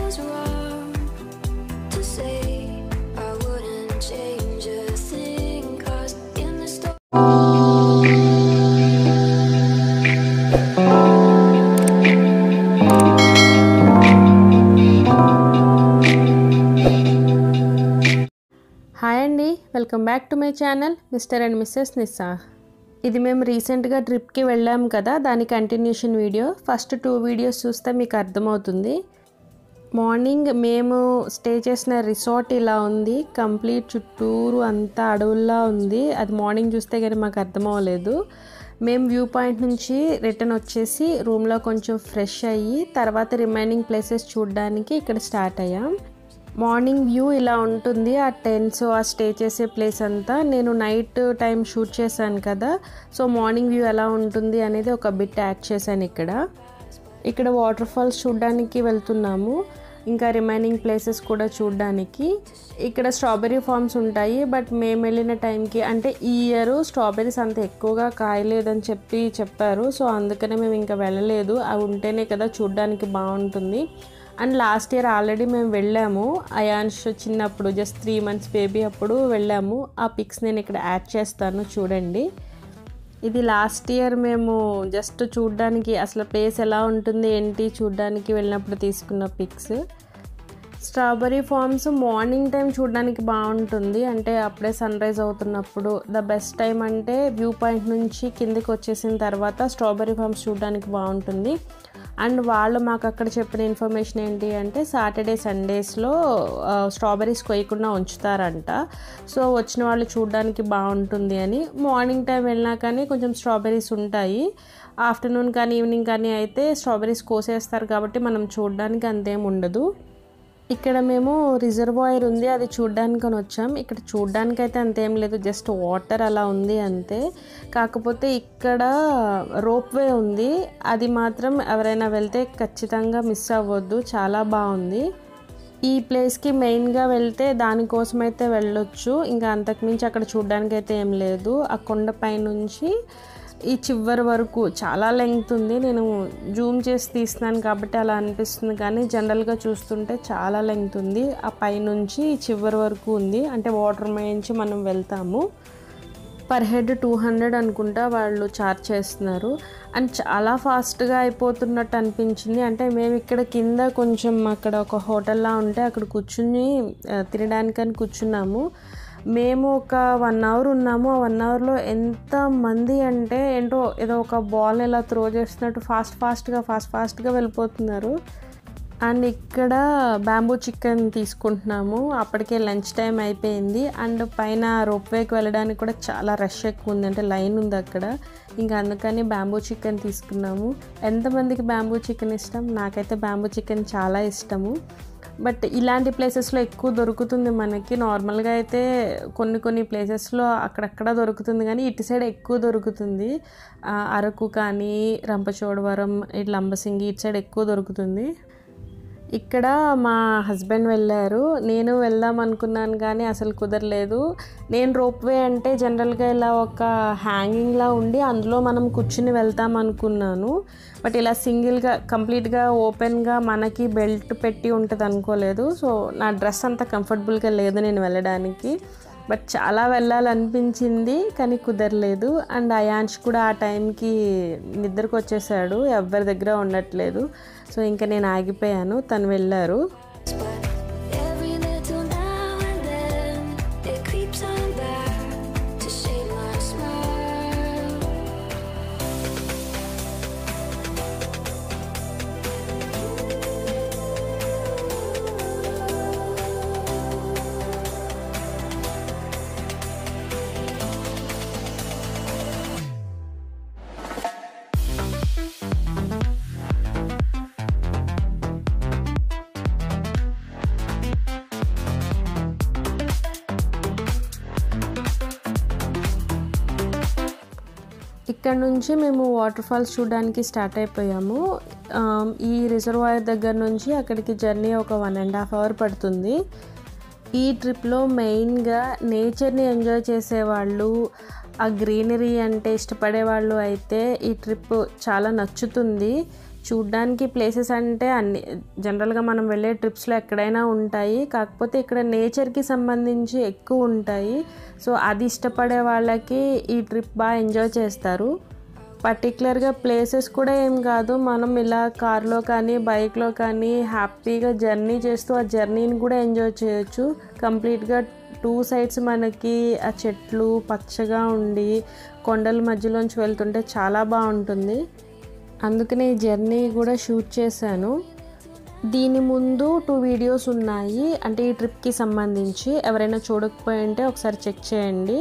was wrong to say I wouldn't change a thing, 'cause in the story hi అండి, welcome back to my channel mister and missus Nissa. ఇది మేము రీసెంట్గా ట్రిప్కి వెళ్ళాం కదా, దాని కంటిన్యూషన్ వీడియో. ఫస్ట్ 2 వీడియోస్ చూస్తే మీకు అర్థమవుతుంది. మార్నింగ్ మేము స్టే చేసిన రిసార్ట్ ఇలా ఉంది, కంప్లీట్ చుట్టూరు అంతా అడవుల్లా ఉంది. అది మార్నింగ్ చూస్తే కానీ మాకు అర్థం అవ్వలేదు. మేము వ్యూ పాయింట్ నుంచి రిటర్న్ వచ్చేసి రూమ్లో కొంచెం ఫ్రెష్ అయ్యి తర్వాత రిమైనింగ్ ప్లేసెస్ చూడడానికి ఇక్కడ స్టార్ట్ అయ్యాం. మార్నింగ్ వ్యూ ఇలా ఉంటుంది. ఆ టెంట్స్, ఆ స్టే చేసే ప్లేస్ అంతా నేను నైట్ టైం షూట్ చేశాను కదా, సో మార్నింగ్ వ్యూ ఎలా ఉంటుంది అనేది ఒక బిట్ యాడ్ చేశాను. ఇక్కడ వాటర్ ఫాల్స్ చూడడానికి వెళ్తున్నాము, ఇంకా రిమైనింగ్ ప్లేసెస్ కూడా చూడడానికి. ఇక్కడ స్ట్రాబెర్రీ ఫార్మ్స్ ఉంటాయి, బట్ మేము వెళ్ళిన టైంకి అంటే ఈ ఇయర్ స్ట్రాబెర్రీస్ అంత ఎక్కువగా కాయలేదని చెప్పారు. సో అందుకనే మేము ఇంకా వెళ్ళలేదు. అవి ఉంటేనే కదా చూడడానికి బాగుంటుంది. అండ్ లాస్ట్ ఇయర్ ఆల్రెడీ మేము వెళ్ళాము, అయాన్ష్ చిన్నప్పుడు జస్ట్ 3 months బేబీ అప్పుడు వెళ్ళాము. ఆ పిక్స్ నేను ఇక్కడ యాడ్ చేస్తాను చూడండి. ఇది లాస్ట్ ఇయర్ మేము జస్ట్ చూడడానికి, అసలు ప్లేస్ ఎలా ఉంటుంది ఏంటి చూడడానికి వెళ్ళినప్పుడు తీసుకున్న pics. Strawberry farms morning time చూడడానికి బాగుంటుంది, అంటే అప్పుడే సన్ రైజ్ అవుతున్నప్పుడు. ద బెస్ట్ టైం అంటే వ్యూ పాయింట్ నుంచి కిందికి వచ్చేసిన తర్వాత స్ట్రాబెర్రీ ఫార్మ్స్ చూడడానికి బాగుంటుంది. అండ్ వాళ్ళు మాకు అక్కడ చెప్పిన ఇన్ఫర్మేషన్ ఏంటి అంటే సాటర్డే సండేస్లో స్ట్రాబెర్రీస్ కొయ్యకుండా ఉంచుతారంట. సో వచ్చిన వాళ్ళు చూడడానికి బాగుంటుంది అని. మార్నింగ్ టైం వెళ్ళినా కానీ కొంచెం స్ట్రాబెర్రీస్ ఉంటాయి, ఆఫ్టర్నూన్ కానీ ఈవినింగ్ కానీ అయితే స్ట్రాబెర్రీస్ కోసేస్తారు కాబట్టి మనం చూడడానికి అంతేం ఉండదు. ఇక్కడ మేము రిజర్వాయర్ ఉంది, అది చూడడానికి వచ్చాం. ఇక్కడ చూడడానికి అయితే అంతేం లేదు, జస్ట్ వాటర్ అలా ఉంది అంతే. కాకపోతే ఇక్కడ రోప్వే ఉంది, అది మాత్రం ఎవరైనా వెళ్తే ఖచ్చితంగా మిస్ అవ్వద్దు, చాలా బాగుంది. ఈ ప్లేస్కి మెయిన్గా వెళ్తే దానికోసం అయితే వెళ్ళొచ్చు, ఇంకా అంతకుమించి అక్కడ చూడడానికి అయితే ఏం లేదు. ఆ కొండపై నుంచి ఈ చివరి వరకు చాలా లెంగ్త్ ఉంది. నేను జూమ్ చేసి తీస్తున్నాను కాబట్టి అలా అనిపిస్తుంది, కానీ జనరల్గా చూస్తుంటే చాలా లెంగ్త్ ఉంది. ఆ పైనుంచి చివరి వరకు ఉంది, అంటే వాటర్ నుంచి మనం వెళ్తాము. పర్ హెడ్ 200 అనుకుంటా వాళ్ళు ఛార్జ్ చేస్తున్నారు. అండ్ చాలా ఫాస్ట్గా అయిపోతున్నట్టు అనిపించింది. అంటే మేము ఇక్కడ కింద కొంచెం అక్కడ ఒక హోటల్లా ఉంటే అక్కడ కూర్చుని తినడానికని కూర్చున్నాము. మేము ఒక 1 hour ఉన్నాము. ఆ 1 hourలో ఎంతమంది అంటే ఏంటో ఏదో ఒక బాల్ ఇలా త్రో చేస్తున్నట్టు ఫాస్ట్గా వెళ్ళిపోతున్నారు. అండ్ ఇక్కడ బ్యాంబూ చికెన్ తీసుకుంటున్నాము, అప్పటికే లంచ్ టైం అయిపోయింది. అండ్ పైన రోప్వేకి వెళ్ళడానికి కూడా చాలా రష్ ఎక్కువ ఉంది, అంటే లైన్ ఉంది అక్కడ. ఇంకా అందుకని బ్యాంబూ చికెన్ తీసుకున్నాము. ఎంతమందికి బ్యాంబూ చికెన్ ఇష్టం? నాకైతే బ్యాంబూ చికెన్ చాలా ఇష్టము. బట్ ఇలాంటి ప్లేసెస్లో ఎక్కువ దొరుకుతుంది మనకి. నార్మల్గా అయితే కొన్ని ప్లేసెస్లో అక్కడక్కడ దొరుకుతుంది, కానీ ఇటు సైడ్ ఎక్కువ దొరుకుతుంది. అరకు కానీ రంపచోడవరం, ఇటు లంబసింగి ఇటు సైడ్ ఎక్కువ దొరుకుతుంది. ఇక్కడ మా హస్బెండ్ వెళ్ళారు, నేను వెళ్దాం అనుకున్నాను కానీ అసలు కుదరలేదు. నేను రోప్వే అంటే జనరల్గా ఇలా ఒక హ్యాంగింగ్లా ఉండి అందులో మనం కూర్చుని వెళ్తాం అనుకున్నాను. బట్ ఇలా సింగిల్గా కంప్లీట్గా ఓపెన్గా మనకి బెల్ట్ పెట్టి ఉంటుంది అనుకోలేదు. సో నా డ్రెస్ అంత కంఫర్టబుల్గా లేదు నేను వెళ్ళడానికి. బట్ చాలా వెళ్ళాలనిపించింది కానీ కుదరలేదు. అండ్ అయాన్ష్ కూడా ఆ టైంకి నిద్రకు వచ్చేసాడు, ఎవరి దగ్గర ఉండట్లేదు. సో ఇంకా నేను ఆగిపోయాను, తను వెళ్ళారు. ఇక్కడ నుంచి మేము వాటర్ ఫాల్స్ చూడడానికి స్టార్ట్ అయిపోయాము. ఈ రిజర్వాయర్ దగ్గర నుంచి అక్కడికి జర్నీ ఒక 1.5 hours పడుతుంది. ఈ ట్రిప్లో మెయిన్గా నేచర్ని ఎంజాయ్ చేసేవాళ్ళు, ఆ గ్రీనరీ అంటే ఇష్టపడే వాళ్ళు అయితే ఈ ట్రిప్ చాలా నచ్చుతుంది. చూడ్డానికి ప్లేసెస్ అంటే అన్ని జనరల్గా మనం వెళ్ళే ట్రిప్స్లో ఎక్కడైనా ఉంటాయి, కాకపోతే ఇక్కడ నేచర్కి సంబంధించి ఎక్కువ ఉంటాయి. సో అది ఇష్టపడే వాళ్ళకి ఈ ట్రిప్ బాగా ఎంజాయ్ చేస్తారు. పర్టికులర్గా ప్లేసెస్ కూడా ఏం కాదు, మనం ఇలా కార్లో కానీ బైక్లో కానీ హ్యాపీగా జర్నీ చేస్తూ ఆ జర్నీని కూడా ఎంజాయ్ చేయొచ్చు. కంప్లీట్గా 2 సైడ్స్ మనకి ఆ చెట్లు పచ్చగా ఉండి కొండల మధ్యలోంచి వెళ్తుంటే చాలా బాగుంటుంది. అందుకనే ఈ జర్నీ కూడా షూట్ చేశాను. దీని ముందు 2 వీడియోస్ ఉన్నాయి, అంటే ఈ ట్రిప్కి సంబంధించి. ఎవరైనా చూడకపోయి ఉంటే ఒకసారి చెక్ చేయండి.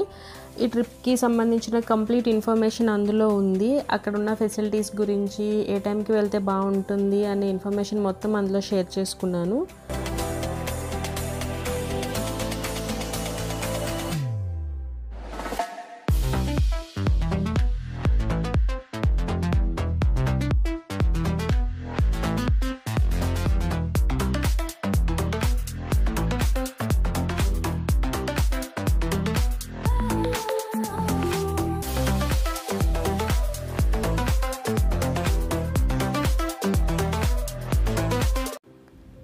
ఈ ట్రిప్కి సంబంధించిన కంప్లీట్ ఇన్ఫర్మేషన్ అందులో ఉంది. అక్కడ ఉన్న ఫెసిలిటీస్ గురించి, ఏ టైంకి వెళ్తే బాగుంటుంది అనే ఇన్ఫర్మేషన్ మొత్తం అందులో షేర్ చేసుకున్నాను.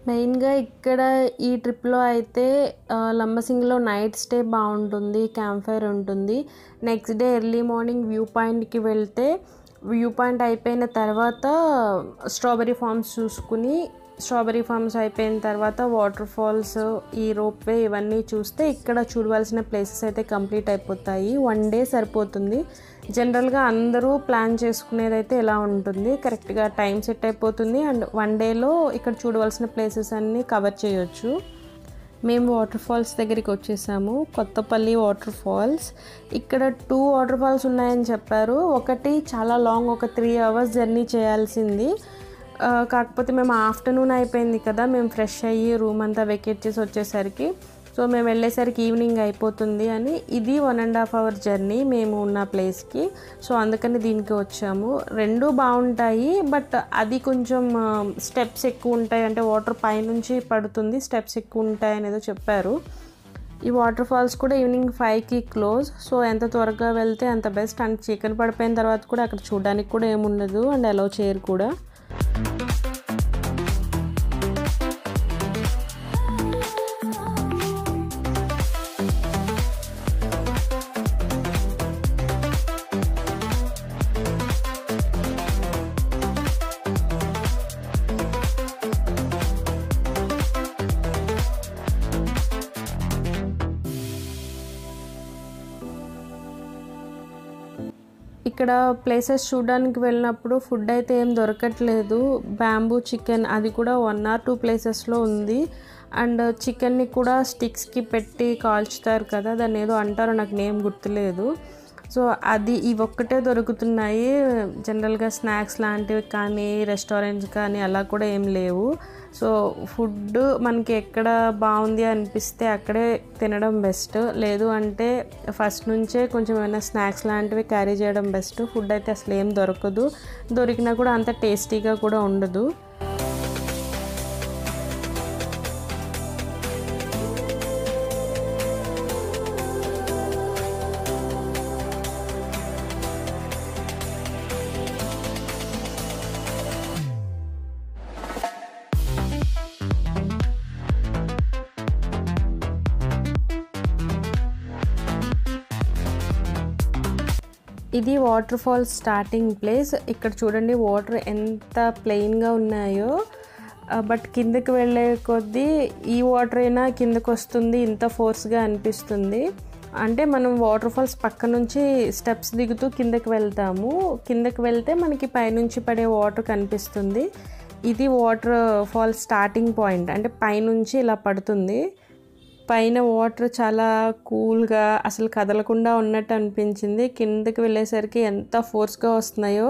మెయిన్గా ఇక్కడ ఈ ట్రిప్లో అయితే లంబసింగిలో నైట్ స్టే బాగుంటుంది, క్యాంప్ ఫైర్ ఉంటుంది. Next day early morning view పాయింట్కి వెళ్తే, వ్యూ పాయింట్ అయిపోయిన తర్వాత స్ట్రాబెరీ ఫార్మ్స్ చూసుకుని, స్ట్రాబెరీ ఫార్మ్స్ అయిపోయిన తర్వాత వాటర్ ఫాల్స్, ఈ రోప్వే ఇవన్నీ చూస్తే ఇక్కడ చూడవలసిన ప్లేసెస్ అయితే కంప్లీట్ అయిపోతాయి. 1 డే సరిపోతుంది. జనరల్గా అందరూ ప్లాన్ చేసుకునేదైతే ఎలా ఉంటుంది, కరెక్ట్గా టైం సెట్ అయిపోతుంది అండ్ 1 డేలో ఇక్కడ చూడవలసిన ప్లేసెస్ అన్నీ కవర్ చేయొచ్చు. మేము వాటర్ ఫాల్స్ దగ్గరికి వచ్చేసాము, కొత్తపల్లి వాటర్ ఫాల్స్. ఇక్కడ 2 వాటర్ ఫాల్స్ ఉన్నాయని చెప్పారు. ఒకటి చాలా లాంగ్, ఒక 3 అవర్స్ జర్నీ చేయాల్సింది. కాకపోతే మేము ఆఫ్టర్నూన్ అయిపోయింది కదా, మేము ఫ్రెష్ అయ్యి రూమ్ అంతా వెకేట్ చేసి వచ్చేసరికి, సో మేము వెళ్ళేసరికి ఈవినింగ్ అయిపోతుంది అని ఇది 1.5 అవర్ జర్నీ మేము ఉన్న ప్లేస్కి. సో అందుకని దీనికి వచ్చాము. 2 బాగుంటాయి, బట్ అది కొంచెం స్టెప్స్ ఎక్కువ ఉంటాయి, అంటే వాటర్ పైనుంచి పడుతుంది, స్టెప్స్ ఎక్కువ ఉంటాయి అనేదో చెప్పారు. ఈ వాటర్ ఫాల్స్ కూడా ఈవినింగ్ 5కి క్లోజ్. సో ఎంత త్వరగా వెళ్తే అంత బెస్ట్. అండ్ చీకటి పడిపోయిన తర్వాత కూడా అక్కడ చూడడానికి కూడా ఏముండదు అండ్ అలౌ చేయరు కూడా. ఇక్కడ ప్లేసెస్ చూడడానికి వెళ్ళినప్పుడు ఫుడ్ అయితే ఏం దొరకట్లేదు. బ్యాంబూ చికెన్ అది కూడా 1 or 2 ప్లేసెస్లో ఉంది. అండ్ చికెన్ని కూడా స్టిక్స్కి పెట్టి కాల్చుతారు కదా, దాన్ని ఏదో అంటారో నాకు నేమ్ గుర్తులేదు. సో అది ఇవొక్కటే దొరుకుతున్నాయి. జనరల్గా స్నాక్స్ లాంటివి కానీ రెస్టారెంట్స్ కానీ అలా కూడా ఏం లేవు. సో ఫుడ్ మనకి ఎక్కడ బాగుంది అనిపిస్తే అక్కడే తినడం బెస్ట్. లేదు అంటే ఫస్ట్ నుంచే కొంచెం ఏమైనా స్నాక్స్ లాంటివి క్యారీ చేయడం బెస్ట్. ఫుడ్ అయితే అసలు ఏం దొరకదు, దొరికినా కూడా అంత టేస్టీగా కూడా ఉండదు. ఇది వాటర్ ఫాల్స్ స్టార్టింగ్ ప్లేస్. ఇక్కడ చూడండి వాటర్ ఎంత ప్లెయిన్గా ఉన్నాయో, బట్ కిందకి వెళ్ళే కొద్దీ ఈ వాటర్ అయినా కిందకు వస్తుంది, ఇంత ఫోర్స్గా అనిపిస్తుంది. అంటే మనం వాటర్ ఫాల్స్ పక్క నుంచి స్టెప్స్ దిగుతూ కిందకి వెళ్తాము. కిందకి వెళ్తే మనకి పైనుంచి పడే వాటర్ కనిపిస్తుంది. ఇది వాటర్ ఫాల్స్ స్టార్టింగ్ పాయింట్, అంటే పైనుంచి ఇలా పడుతుంది. పైన వాటర్ చాలా కూల్గా అసలు కదలకుండా ఉన్నట్టు అనిపించింది. కిందకి వెళ్ళేసరికి ఎంత ఫోర్స్గా వస్తున్నాయో.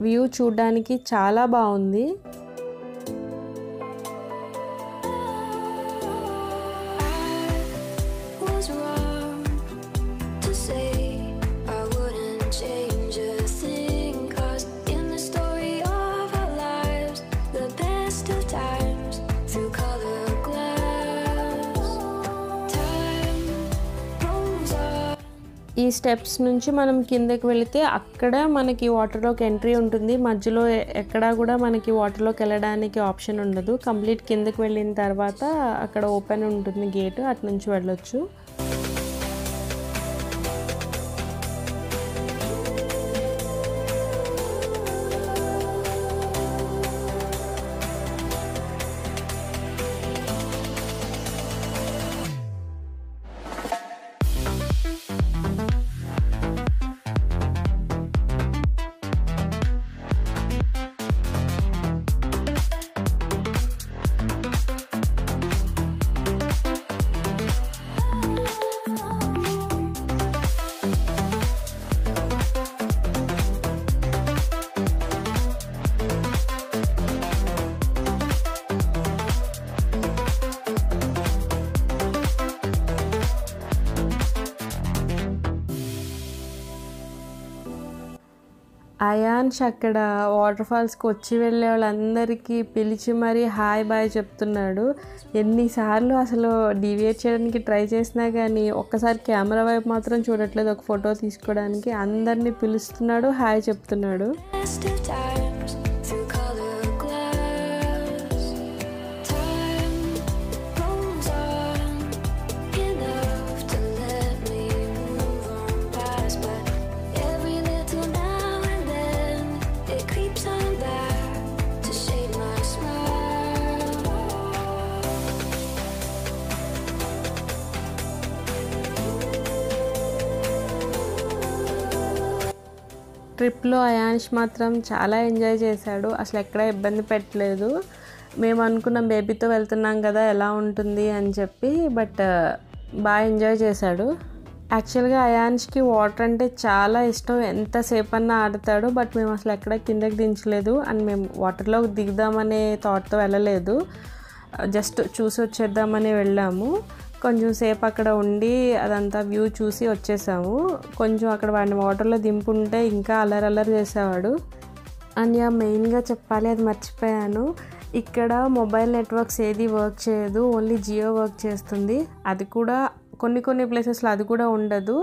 వ్యూ చూడడానికి చాలా బాగుంది. ఈ స్టెప్స్ నుంచి మనం కిందకి వెళితే అక్కడ మనకి వాటర్లోకి ఎంట్రీ ఉంటుంది. మధ్యలో ఎక్కడా కూడా మనకి వాటర్లోకి వెళ్ళడానికి ఆప్షన్ ఉండదు. కంప్లీట్ కిందకి వెళ్ళిన తర్వాత అక్కడ ఓపెన్ ఉంటుంది గేట్, అటు నుంచి వెళ్ళొచ్చు. అయాన్ష్ అక్కడ వాటర్ ఫాల్స్కి వచ్చి వెళ్ళే వాళ్ళందరికీ పిలిచి మరీ హాయ్ బాయ్ చెప్తున్నాడు. ఎన్నిసార్లు అసలు డీవియేట్ చేయడానికి ట్రై చేసినా కానీ ఒక్కసారి కెమెరా వైపు మాత్రం చూడట్లేదు. ఒక ఫోటో తీసుకోవడానికి అందరినీ పిలుస్తున్నాడు, హాయ్ చెప్తున్నాడు. ట్రిప్లో అయాన్ష్ మాత్రం చాలా ఎంజాయ్ చేశాడు. అసలు ఎక్కడ ఇబ్బంది పెట్టలేదు. మేము అనుకున్నాం బేబీతో వెళ్తున్నాం కదా ఎలా ఉంటుంది అని చెప్పి, బట్ బాగా ఎంజాయ్ చేశాడు. యాక్చువల్గా అయాన్ష్కి వాటర్ అంటే చాలా ఇష్టం, ఎంతసేపు అన్నా ఆడతాడు. బట్ మేము అసలు ఎక్కడ కిందకి దించలేదు అండ్ మేము వాటర్లోకి దిగుదామనే థాట్తో వెళ్ళలేదు. జస్ట్ చూసి వచ్చేద్దామని వెళ్ళాము. కొంచెం సేపు అక్కడ ఉండి అదంతా వ్యూ చూసి వచ్చేసాము. కొంచెం అక్కడ వాడిని వాటర్లో దింపుంటే ఇంకా అల్లరి చేసేవాడు. అండ్ మెయిన్గా చెప్పాలి, అది మర్చిపోయాను, ఇక్కడ మొబైల్ నెట్వర్క్స్ ఏది వర్క్ చేయదు, ఓన్లీ జియో వర్క్ చేస్తుంది. అది కూడా కొన్ని ప్లేసెస్లో అది కూడా ఉండదు.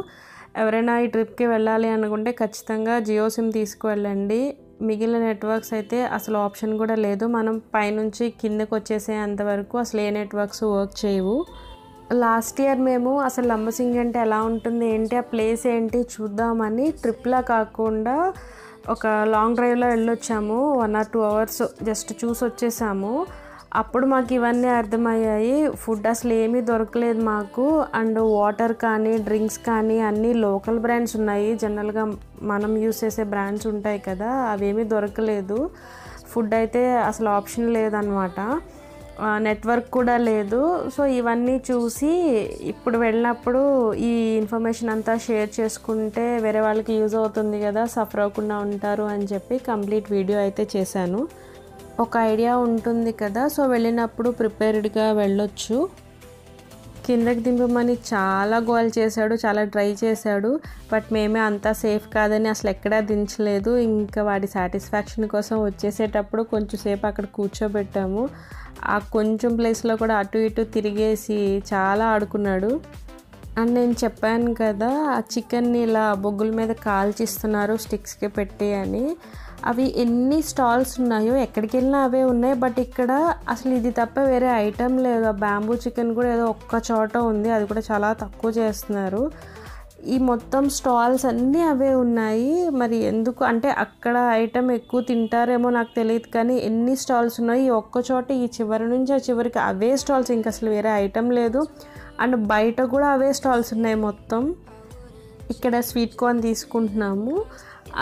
ఎవరైనా ఈ ట్రిప్కి వెళ్ళాలి అనుకుంటే ఖచ్చితంగా జియో సిమ్ తీసుకువెళ్ళండి. మిగిలిన నెట్వర్క్స్ అయితే అసలు ఆప్షన్ కూడా లేదు. మనం పైనుంచి కిందకు వచ్చేసేంత వరకు అసలు ఏ నెట్వర్క్స్ వర్క్ చేయవు. లాస్ట్ ఇయర్ మేము అసలు లంబసింగి అంటే ఎలా ఉంటుంది ఏంటి, ఆ ప్లేస్ ఏంటి చూద్దామని ట్రిప్లా కాకుండా ఒక లాంగ్ డ్రైవ్లో వెళ్ళొచ్చాము. 1 or 2 hours జస్ట్ చూసి వచ్చేసాము. అప్పుడు మాకు ఇవన్నీ అర్థమయ్యాయి. ఫుడ్ అసలు ఏమీ దొరకలేదు మాకు. అండ్ వాటర్ కానీ డ్రింక్స్ కానీ అన్నీ లోకల్ బ్రాండ్స్ ఉన్నాయి. జనరల్గా మనం యూస్ చేసే బ్రాండ్స్ ఉంటాయి కదా, అవేమీ దొరకలేదు. ఫుడ్ అయితే అసలు ఆప్షన్ లేదనమాట. నెట్వర్క్ కూడా లేదు. సో ఇవన్నీ చూసి ఇప్పుడు వెళ్ళినప్పుడు ఈ ఇన్ఫర్మేషన్ అంతా షేర్ చేసుకుంటే వేరే వాళ్ళకి యూజ్ అవుతుంది కదా, సఫర్ అవ్వకుండా ఉంటారు అని చెప్పి కంప్లీట్ వీడియో అయితే చేశాను. ఒక ఐడియా ఉంటుంది కదా, సో వెళ్ళినప్పుడు ప్రిపేర్డ్గా వెళ్ళొచ్చు. కిందకి దింపమని చాలా గోల్ చేశాడు, చాలా ట్రై చేశాడు. బట్ మేమే అంతా సేఫ్ కాదని అసలు ఎక్కడా దించలేదు. ఇంకా వాడి సాటిస్ఫాక్షన్ కోసం వచ్చేసేటప్పుడు కొంచెం సేపు అక్కడ కూర్చోబెట్టాము. ఆ కొంచెం ప్లేస్లో కూడా అటు ఇటు తిరిగేసి చాలా ఆడుకున్నాడు. అండ్ నేను చెప్పాను కదా ఆ చికెన్ని ఇలా బొగ్గుల మీద కాల్చిస్తున్నారు స్టిక్స్కి పెట్టి అని. అవి ఎన్ని స్టాల్స్ ఉన్నాయో ఎక్కడికి వెళ్ళినా అవే ఉన్నాయి. బట్ ఇక్కడ అసలు ఇది తప్ప వేరే ఐటెం లేదు. ఆ బ్యాంబూ చికెన్ కూడా ఏదో ఒక్క చోట ఉంది, అది కూడా చాలా తక్కువ చేస్తున్నారు. ఈ మొత్తం స్టాల్స్ అన్నీ అవే ఉన్నాయి. మరి ఎందుకు అంటే అక్కడ ఐటెం ఎక్కువ తింటారేమో నాకు తెలియదు, కానీ ఎన్ని స్టాల్స్ ఉన్నాయి. ఈ ఒక్క చోట ఈ చివరి నుంచి ఆ చివరికి అవే స్టాల్స్, ఇంకా అసలు వేరే ఐటెం లేదు. అండ్ బయట కూడా అవే స్టాల్స్ ఉన్నాయి మొత్తం. ఇక్కడ స్వీట్ కార్న్ తీసుకుంటున్నాము.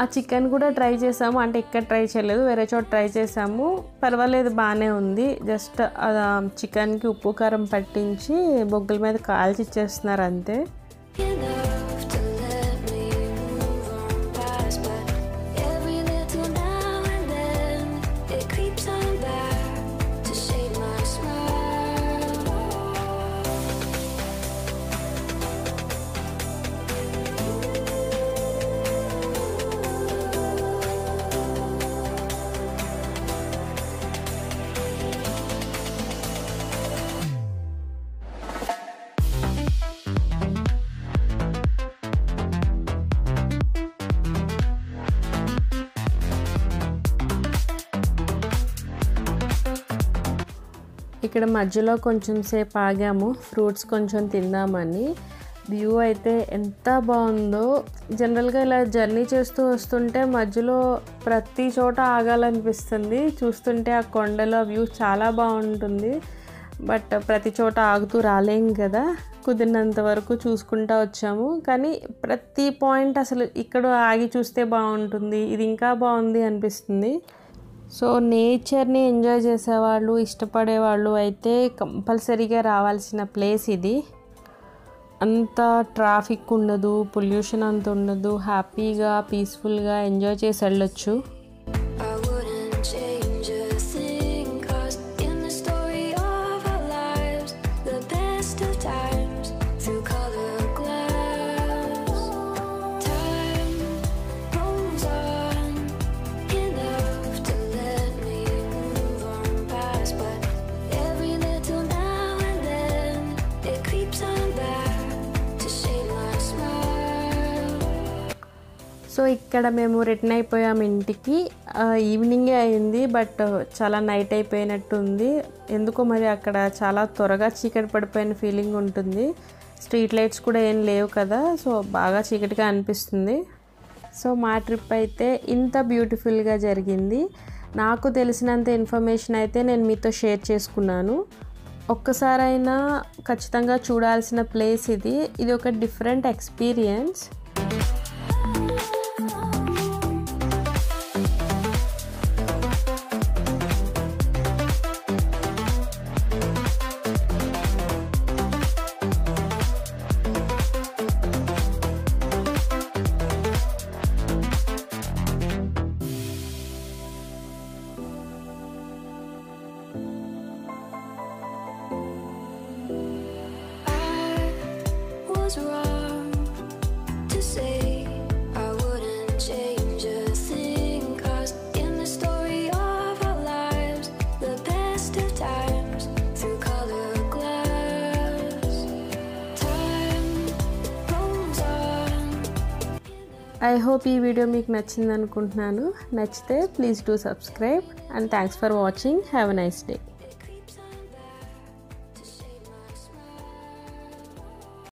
ఆ చికెన్ కూడా ట్రై చేసాము, అంటే ఇక్కడ ట్రై చేయలేదు, వేరే చోట ట్రై చేసాము. పర్వాలేదు, బాగానే ఉంది. జస్ట్ చికెన్కి ఉప్పు కారం పట్టించి బొగ్గుల మీద కాల్చి ఇచ్చేస్తున్నారు అంతే. ఇక్కడ మధ్యలో కొంచెం సేపు ఆగాము ఫ్రూట్స్ కొంచెం తిందామని. వ్యూ అయితే ఎంత బాగుందో. జనరల్గా ఇలా జర్నీ చేస్తూ వస్తుంటే మధ్యలో ప్రతి చోట ఆగాలనిపిస్తుంది. చూస్తుంటే ఆ కొండలో వ్యూ చాలా బాగుంటుంది. బట్ ప్రతి చోట ఆగుతూ రాలేం కదా, కుదిరినంత వరకు చూసుకుంటూ వచ్చాము. కానీ ప్రతి పాయింట్ అసలు ఇక్కడ ఆగి చూస్తే బాగుంటుంది, ఇది ఇంకా బాగుంది అనిపిస్తుంది. సో నేచర్ని ఎంజాయ్ చేసేవాళ్ళు, ఇష్టపడేవాళ్ళు అయితే కంపల్సరీగా రావాల్సిన ప్లేస్ ఇది. అంత ట్రాఫిక్ ఉండదు, పొల్యూషన్ అంత ఉండదు, హ్యాపీగా పీస్ఫుల్గా ఎంజాయ్ చేసి వెళ్ళొచ్చు. సో ఇక్కడ మేము రిటర్న్ అయిపోయాము ఇంటికి. ఈవినింగే అయింది, బట్ చాలా నైట్ అయిపోయినట్టు ఉంది. ఎందుకో మరి అక్కడ చాలా త్వరగా చీకటి పడిపోయిన ఫీలింగ్ ఉంటుంది. స్ట్రీట్ లైట్స్ కూడా ఏం లేవు కదా, సో బాగా చీకటిగా అనిపిస్తుంది. సో మా ట్రిప్ అయితే ఇంత బ్యూటిఫుల్గా జరిగింది. నాకు తెలిసినంత ఇన్ఫర్మేషన్ అయితే నేను మీతో షేర్ చేసుకున్నాను. ఒక్కసారైనా ఖచ్చితంగా చూడాల్సిన ప్లేస్ ఇది. ఇది ఒక డిఫరెంట్ ఎక్స్పీరియన్స్. I hope ఈ వీడియో మీకు నచ్చింది అనుకుంటున్నాను. నచ్చితే please do subscribe and thanks for watching. Have a nice day.